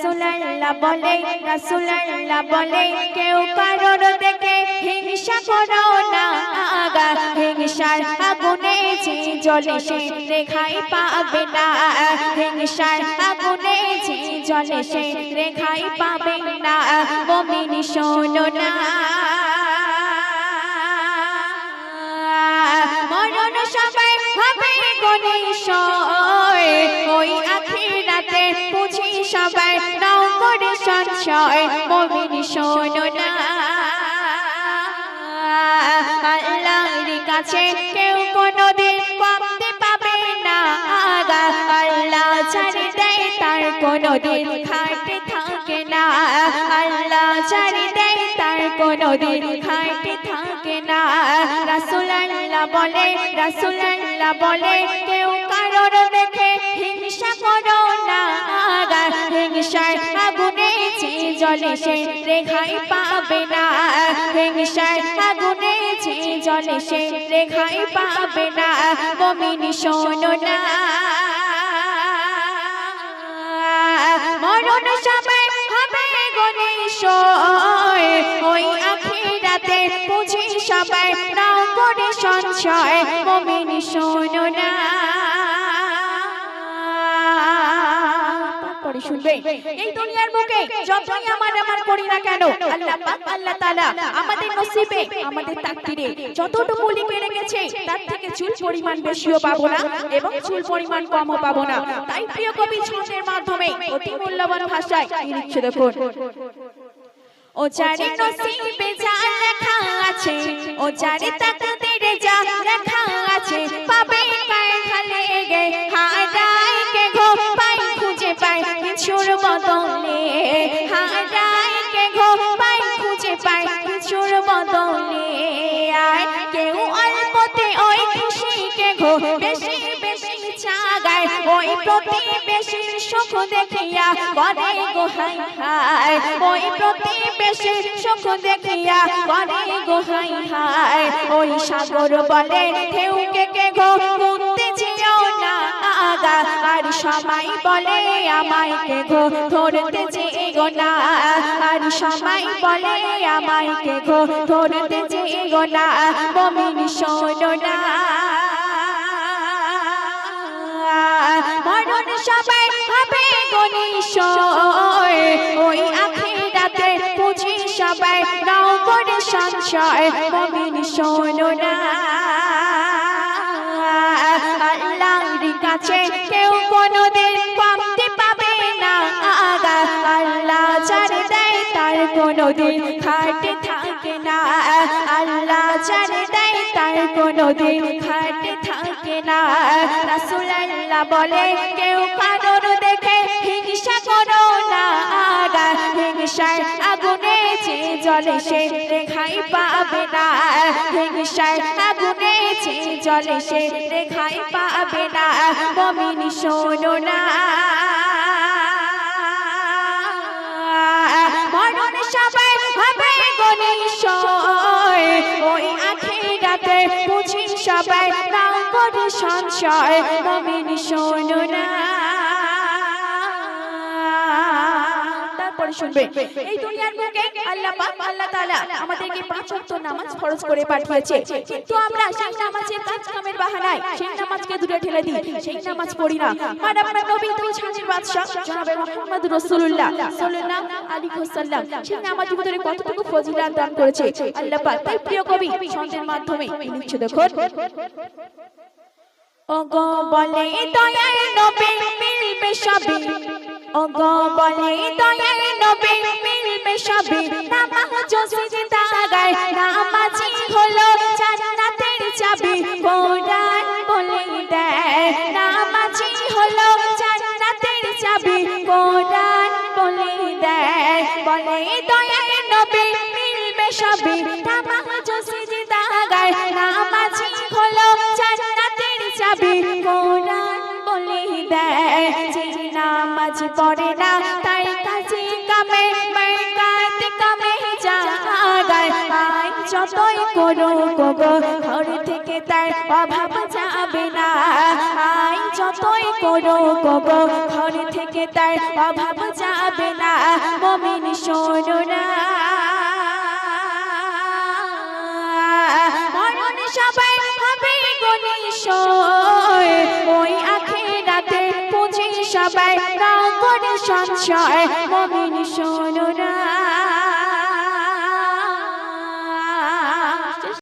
রাসূলুল্লাহ বলে রাসূলুল্লাহ বলে কেউ কারোর দেখে হিংসা করো না আগা হিংসার আগুনে যে জ্বলে সে রেখাই পাবে না হিংসার আগুনে যে জ্বলে সে রেখাই পাবে না মুমিন শোনো না মরণ সবাই হবে গনিশয় ওই আখিরাতে বুঝি সবাই নাও করে সংশয় মুমিন শোনো না আল্লাহর কাছে কেউ কোনোদিন কমতে পাবে না আগা আল্লাহ ছাড়ি দেয় তার কোনোদিন খাটে থাকে না আল্লাহ ছাড়ি দেয় তার কোনোদিন খাটে থাকে না রাসূলুল্লাহ বলে কেউ কারোর দেখে হিংসা করো না আগা হিংসার আগুনে যে জ্বলে সে রেখাই পাবে না হিংসার আগুনে যে জ্বলে সে রেখাই পাবে না মুমিন শোনো না মরণ সময় হবে গনিশয় ওই আখিরাতে বুঝি সবাই নাও করে সংশয় মুমিন শোনো না পরে শুনবে এই দুনিয়ার বুকে যতই আমার করি না কেন আল্লাহ পাক আল্লাহ তাআলা আমাদের নসিবে আমাদের তাকদীরে যতটুকু লিখে রেখেছে তার থেকে চুল পরিমাণ বেশিও পাবো না এবং চুল পরিমাণ কমও পাবো না তাই প্রিয় কবি ছন্দের মাধ্যমে অতি মূল্যবান ভাষায় লিখছে দেখুন ও যারে নসিবে যা লেখা আছে ও যারে তাকদীরে যা লেখা আছে পাবে কায় খালে গে হারায় কে গো পাই খুঁজে পাই কিছুর বদলে হারায় কে গো পাই খুঁজে পাই কিছুর বদলে আর কেউ অল্পতে ওই খুশি কে গো বেশি বেশি চাগায় ওই প্রতিবেশীর সুখ দেখিয়া করে গো হাই হাই ওই প্রতিবেশীর সুখ দেখিয়া করে গো হাই হাই ওই সাগর বলে ঢেউকে কে গো গুনতে যেও না আগা আর সবাই বলে আমায় কে গো ধরতে যেও না আর সবাই বলে আমায় কে গো ধরতে যেও না মুমিন শোনো না মরণ সবাই হবে গনিশয় ওই আখিরাতে বুঝি সবাই নাও করে সংশয় মুমিন শোনো না আল্লাহর কাছে কেউ কোনোদিন কমতে পাবে না আগা আল্লাহ ছাড়ি দেয় তার কোনোদিন খাটে থাকে না আল্লাহ ছাড়ি দেয় তার কোনোদিন খাটে থাকে না রাসূলুল্লাহ বলে কেউ কারোর দেখে হিংসা করো না আগা হিংসার আগুনে যে জ্বলে সে রেখাই পাবে না হিংসার আগুনে যে জ্বলে সে রেখাই পাবে না মুমিন শোনো না মরণ সবাই হবে গনিশয় ওই আখিরাতে বুঝি সবাই নাও করে সংশয় মুমিন শোনো না তারপরে শুনবে এই দুনিয়ার বুকে আল্লাহ পাক আল্লাহ তাআলা আমাদেরকে 5 ওয়াক্ত নামাজ ফরজ করে পাঠিয়েছে কিন্তু আমরা সেই নামাজের কাজ কামের বাহানায় সেই নামাজকে দূরে ঠেলে দিই সেই নামাজ পড়ি না আর আপনার নবী দুই ছাঁচের বাদশা জনাবে মুহাম্মদ রাসূলুল্লাহ সাল্লাল্লাহু আলাইহি ওয়াসাল্লাম সেই নামাজের ভিতরে কতটুকু ফজিলত দান করেছে আল্লাহ পাক তাই প্রিয় কবি ছন্দের মাধ্যমে লিখছে দেখুন ওগো বলে দয়ার নবী মিলবে সবই ওগো বলে দয়ার নবী মিলবে সবই নামাজ সিজদা গায় নামাজি হলো জান্নাতের চাবি কোরআন বলে দেয় নামাজি হলো জান্নাতের চাবি কোরআন বলে দেয় বলে দয়ার নবী মিলবে সবই নামাজ সিজদা গায় নামাজি হলো জান্নাতের চাবি কোরআন বলে দেয় যে নামাজ পড়ে না তার কাছে কামে মারকাত কামে জাগায় আই যতই করো গো ঘর থেকে তার অভাব যাবে না আই যতই করো গো ঘর থেকে তার অভাব যাবে শোনোরা মরণ সবাই হবে গনিশয় ওই আখিরাতে পুঁজি সবাই না করে সংশয় মুমিন শোনোরা